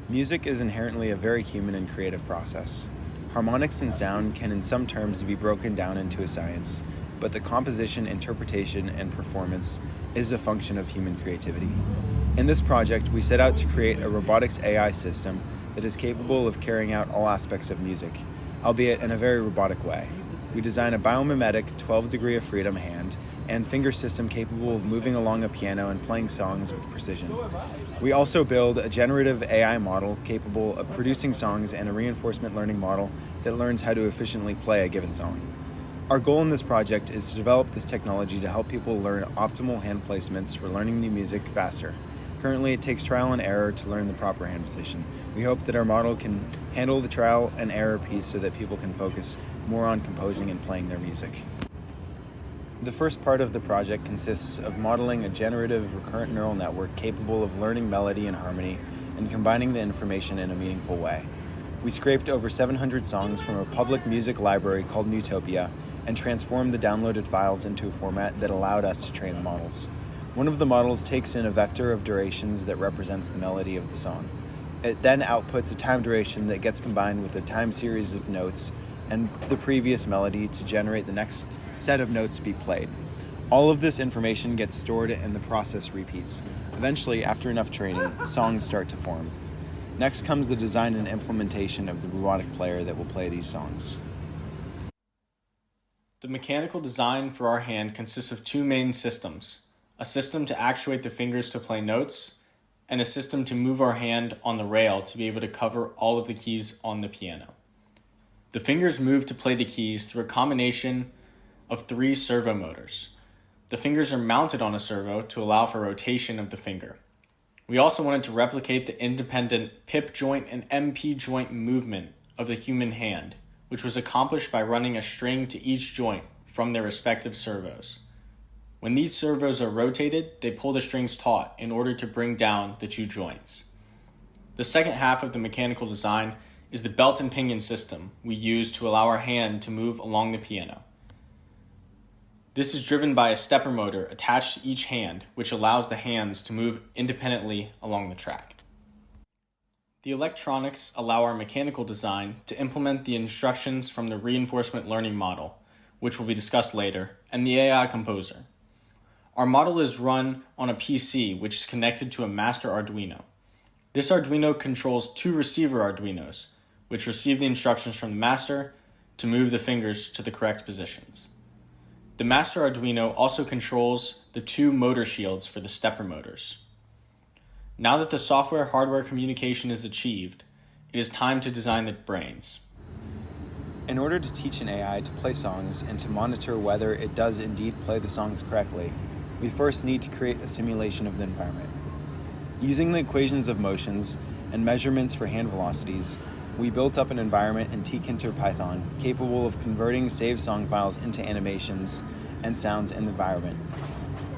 Music is inherently a very human and creative process. Harmonics and sound can in some terms be broken down into a science, but the composition, interpretation, and performance is a function of human creativity. In this project, we set out to create a robotics AI system that is capable of carrying out all aspects of music, albeit in a very robotic way. We design a biomimetic 12-degree of freedom hand and finger system capable of moving along a piano and playing songs with precision. We also build a generative AI model capable of producing songs and a reinforcement learning model that learns how to efficiently play a given song. Our goal in this project is to develop this technology to help people learn optimal hand placements for learning new music faster. Currently, it takes trial and error to learn the proper hand position. We hope that our model can handle the trial and error piece so that people can focus more on composing and playing their music. The first part of the project consists of modeling a generative recurrent neural network capable of learning melody and harmony and combining the information in a meaningful way. We scraped over 700 songs from a public music library called Newtopia and transformed the downloaded files into a format that allowed us to train the models. One of the models takes in a vector of durations that represents the melody of the song. It then outputs a time duration that gets combined with a time series of notes and the previous melody to generate the next set of notes to be played. All of this information gets stored and the process repeats. Eventually, after enough training, songs start to form. Next comes the design and implementation of the robotic player that will play these songs. The mechanical design for our hand consists of two main systems: a system to actuate the fingers to play notes, and a system to move our hand on the rail to be able to cover all of the keys on the piano. The fingers move to play the keys through a combination of 3 servo motors. The fingers are mounted on a servo to allow for rotation of the finger. We also wanted to replicate the independent pip joint and MP joint movement of the human hand, which was accomplished by running a string to each joint from their respective servos. When these servos are rotated, they pull the strings taut in order to bring down the 2 joints. The second half of the mechanical design is the belt and pinion system we use to allow our hand to move along the piano. This is driven by a stepper motor attached to each hand, which allows the hands to move independently along the track. The electronics allow our mechanical design to implement the instructions from the reinforcement learning model, which will be discussed later, and the AI composer. Our model is run on a PC, which is connected to a master Arduino. This Arduino controls 2 receiver Arduinos, which receive the instructions from the master to move the fingers to the correct positions. The master Arduino also controls the 2 motor shields for the stepper motors. Now that the software-hardware communication is achieved, it is time to design the brains. In order to teach an AI to play songs and to monitor whether it does indeed play the songs correctly, we first need to create a simulation of the environment. Using the equations of motions and measurements for hand velocities, we built up an environment in tkinter Python capable of converting saved song files into animations and sounds in the environment.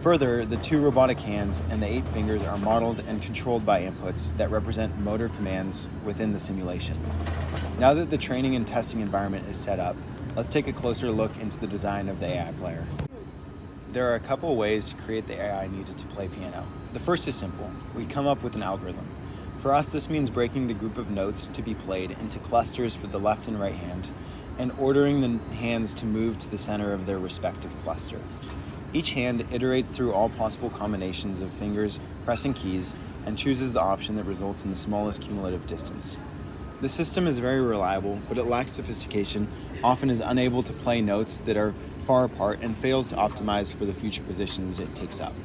Further, the 2 robotic hands and the 8 fingers are modeled and controlled by inputs that represent motor commands within the simulation. Now that the training and testing environment is set up, let's take a closer look into the design of the AI player. There are a couple ways to create the AI needed to play piano. The first is simple. We come up with an algorithm. For us, this means breaking the group of notes to be played into clusters for the left and right hand, and ordering the hands to move to the center of their respective cluster. Each hand iterates through all possible combinations of fingers pressing keys and chooses the option that results in the smallest cumulative distance. The system is very reliable, but it lacks sophistication, often is unable to play notes that are far apart, and fails to optimize for the future positions it takes up.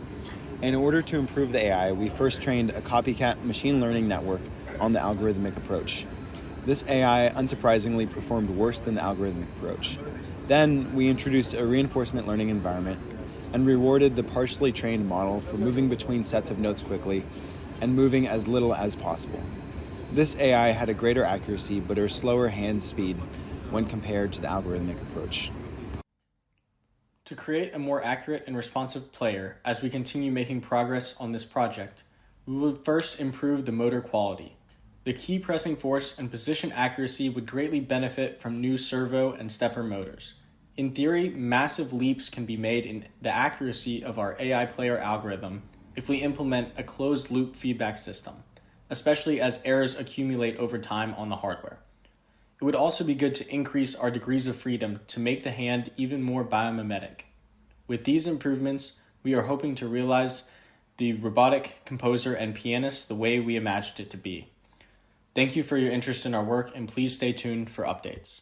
In order to improve the AI, we first trained a copycat machine learning network on the algorithmic approach. This AI unsurprisingly performed worse than the algorithmic approach. Then we introduced a reinforcement learning environment and rewarded the partially trained model for moving between sets of notes quickly and moving as little as possible. This AI had a greater accuracy but a slower hand speed when compared to the algorithmic approach. To create a more accurate and responsive player as we continue making progress on this project, we would first improve the motor quality. The key pressing force and position accuracy would greatly benefit from new servo and stepper motors. In theory, massive leaps can be made in the accuracy of our AI player algorithm if we implement a closed-loop feedback system. especially as errors accumulate over time on the hardware. It would also be good to increase our degrees of freedom to make the hand even more biomimetic. With these improvements, we are hoping to realize the robotic composer and pianist the way we imagined it to be. Thank you for your interest in our work, and please stay tuned for updates.